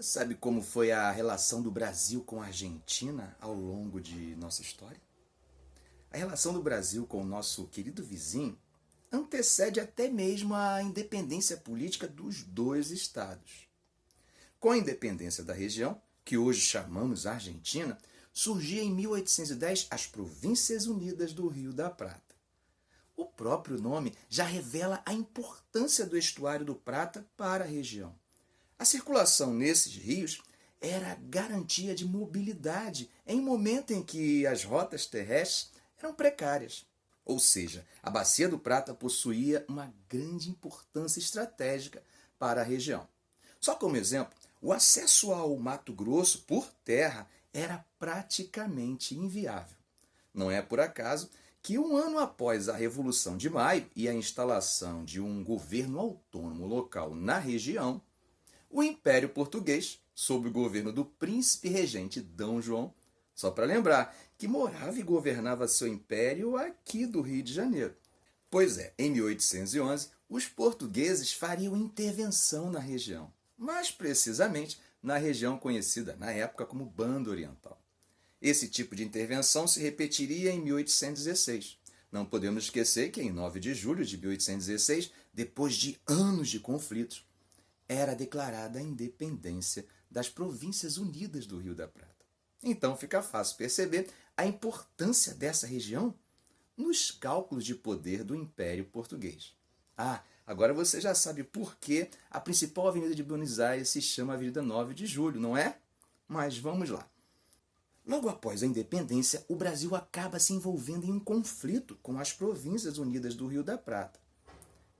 Sabe como foi a relação do Brasil com a Argentina ao longo de nossa história? A relação do Brasil com o nosso querido vizinho antecede até mesmo a independência política dos dois estados. Com a independência da região, que hoje chamamos Argentina, surgia em 1810 as Províncias Unidas do Rio da Prata. O próprio nome já revela a importância do estuário do Prata para a região. A circulação nesses rios era garantia de mobilidade em momento em que as rotas terrestres eram precárias. Ou seja, a Bacia do Prata possuía uma grande importância estratégica para a região. Só como exemplo, o acesso ao Mato Grosso por terra era praticamente inviável. Não é por acaso que um ano após a Revolução de Maio e a instalação de um governo autônomo local na região, o Império Português, sob o governo do príncipe regente Dom João, só para lembrar que morava e governava seu império aqui do Rio de Janeiro. Pois é, em 1811, os portugueses fariam intervenção na região, mais precisamente na região conhecida na época como Banda Oriental. Esse tipo de intervenção se repetiria em 1816. Não podemos esquecer que em 9 de julho de 1816, depois de anos de conflitos, era declarada a independência das Províncias Unidas do Rio da Prata. Então fica fácil perceber a importância dessa região nos cálculos de poder do Império Português. Agora você já sabe por que a principal avenida de Buenos Aires se chama Avenida 9 de Julho, não é? Mas vamos lá. Logo após a independência, o Brasil acaba se envolvendo em um conflito com as Províncias Unidas do Rio da Prata.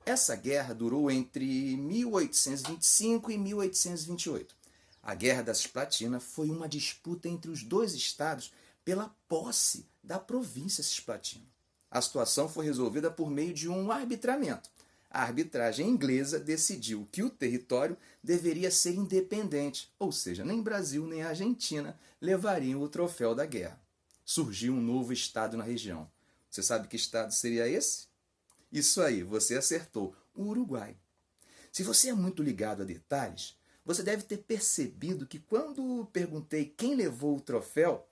Essa guerra durou entre 1825 e 1828. A Guerra da Cisplatina foi uma disputa entre os dois estados pela posse da província cisplatina. A situação foi resolvida por meio de um arbitramento. A arbitragem inglesa decidiu que o território deveria ser independente, ou seja, nem Brasil nem Argentina levariam o troféu da guerra. Surgiu um novo estado na região. Você sabe que estado seria esse? Isso aí, você acertou, o Uruguai. Se você é muito ligado a detalhes, você deve ter percebido que quando perguntei quem levou o troféu,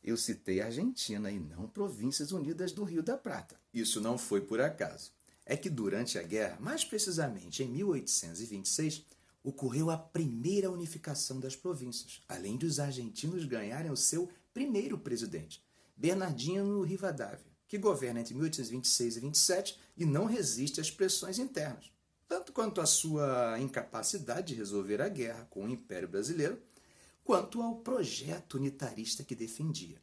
eu citei a Argentina e não Províncias Unidas do Rio da Prata. Isso não foi por acaso. É que durante a guerra, mais precisamente em 1826, ocorreu a primeira unificação das províncias, além dos argentinos ganharem o seu primeiro presidente, Bernardino Rivadavia, que governa entre 1826 e 27 e não resiste às pressões internas, tanto quanto à sua incapacidade de resolver a guerra com o Império Brasileiro, quanto ao projeto unitarista que defendia.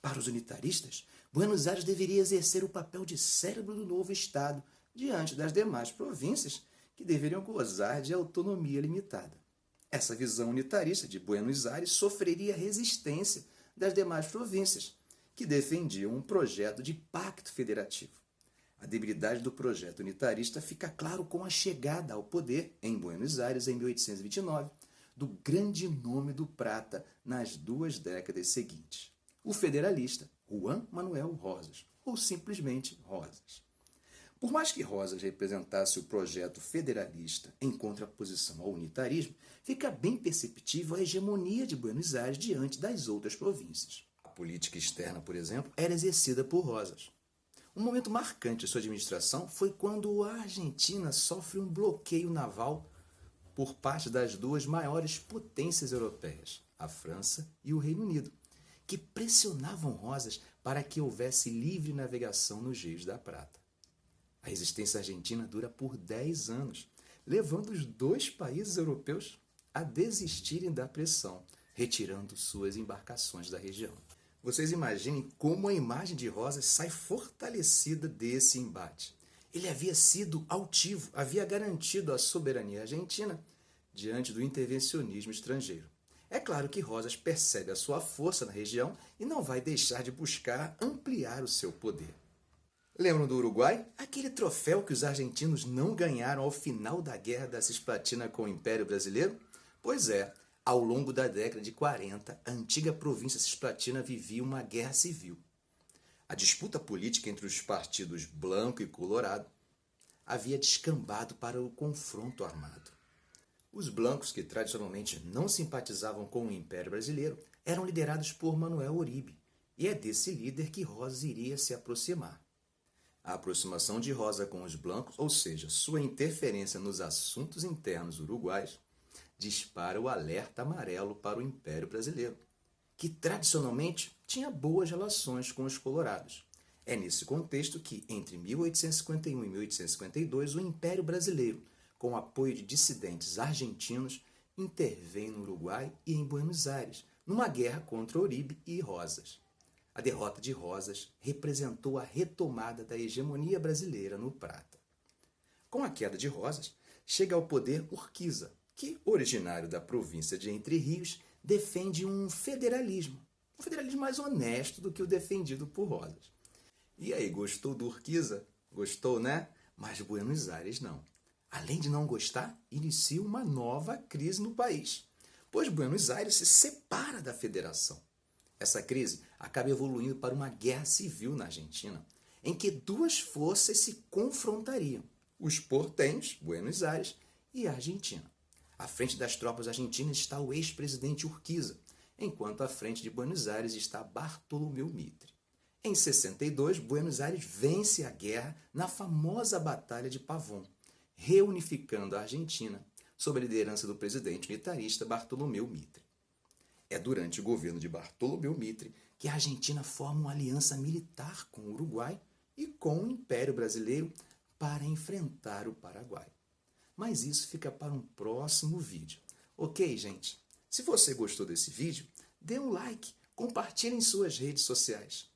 Para os unitaristas, Buenos Aires deveria exercer o papel de cérebro do novo Estado diante das demais províncias que deveriam gozar de autonomia limitada. Essa visão unitarista de Buenos Aires sofreria resistência das demais províncias, que defendiam um projeto de pacto federativo. A debilidade do projeto unitarista fica claro com a chegada ao poder em Buenos Aires em 1829 do grande nome do Prata nas 2 décadas seguintes, o federalista Juan Manuel Rosas, ou simplesmente Rosas. Por mais que Rosas representasse o projeto federalista em contraposição ao unitarismo, fica bem perceptível a hegemonia de Buenos Aires diante das outras províncias. A política externa, por exemplo, era exercida por Rosas. Um momento marcante de sua administração foi quando a Argentina sofre um bloqueio naval por parte das 2 maiores potências europeias, a França e o Reino Unido, que pressionavam Rosas para que houvesse livre navegação nos Rios da Prata. A resistência argentina dura por 10 anos, levando os 2 países europeus a desistirem da pressão, retirando suas embarcações da região. Vocês imaginem como a imagem de Rosas sai fortalecida desse embate. Ele havia sido altivo, havia garantido a soberania argentina diante do intervencionismo estrangeiro. É claro que Rosas percebe a sua força na região e não vai deixar de buscar ampliar o seu poder. Lembram do Uruguai? Aquele troféu que os argentinos não ganharam ao final da Guerra da Cisplatina com o Império Brasileiro? Pois é, ao longo da década de 40, a antiga província cisplatina vivia uma guerra civil. A disputa política entre os partidos Branco e Colorado havia descambado para o confronto armado. Os blancos, que tradicionalmente não simpatizavam com o Império Brasileiro, eram liderados por Manuel Oribe, e é desse líder que Rosas iria se aproximar. A aproximação de Rosa com os blancos, ou seja, sua interferência nos assuntos internos uruguais, dispara o alerta amarelo para o Império Brasileiro, que tradicionalmente tinha boas relações com os colorados. É nesse contexto que, entre 1851 e 1852, o Império Brasileiro, com o apoio de dissidentes argentinos, intervém no Uruguai e em Buenos Aires, numa guerra contra Oribe e Rosas. A derrota de Rosas representou a retomada da hegemonia brasileira no Prata. Com a queda de Rosas, chega ao poder Urquiza, que, originário da província de Entre Rios, defende um federalismo mais honesto do que o defendido por Rosas. E aí, gostou do Urquiza? Gostou, né? Mas Buenos Aires não. Além de não gostar, inicia uma nova crise no país, pois Buenos Aires se separa da federação. Essa crise acaba evoluindo para uma guerra civil na Argentina, em que duas forças se confrontariam: os portenhos, Buenos Aires, e a Argentina. À frente das tropas argentinas está o ex-presidente Urquiza, enquanto à frente de Buenos Aires está Bartolomeu Mitre. Em 62, Buenos Aires vence a guerra na famosa Batalha de Pavón, reunificando a Argentina sob a liderança do presidente militarista Bartolomeu Mitre. É durante o governo de Bartolomeu Mitre que a Argentina forma uma aliança militar com o Uruguai e com o Império Brasileiro para enfrentar o Paraguai. Mas isso fica para um próximo vídeo. Ok, gente? Se você gostou desse vídeo, dê um like, compartilhe em suas redes sociais.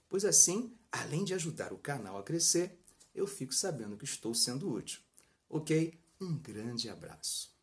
Pois assim, além de ajudar o canal a crescer, eu fico sabendo que estou sendo útil. Ok? Um grande abraço.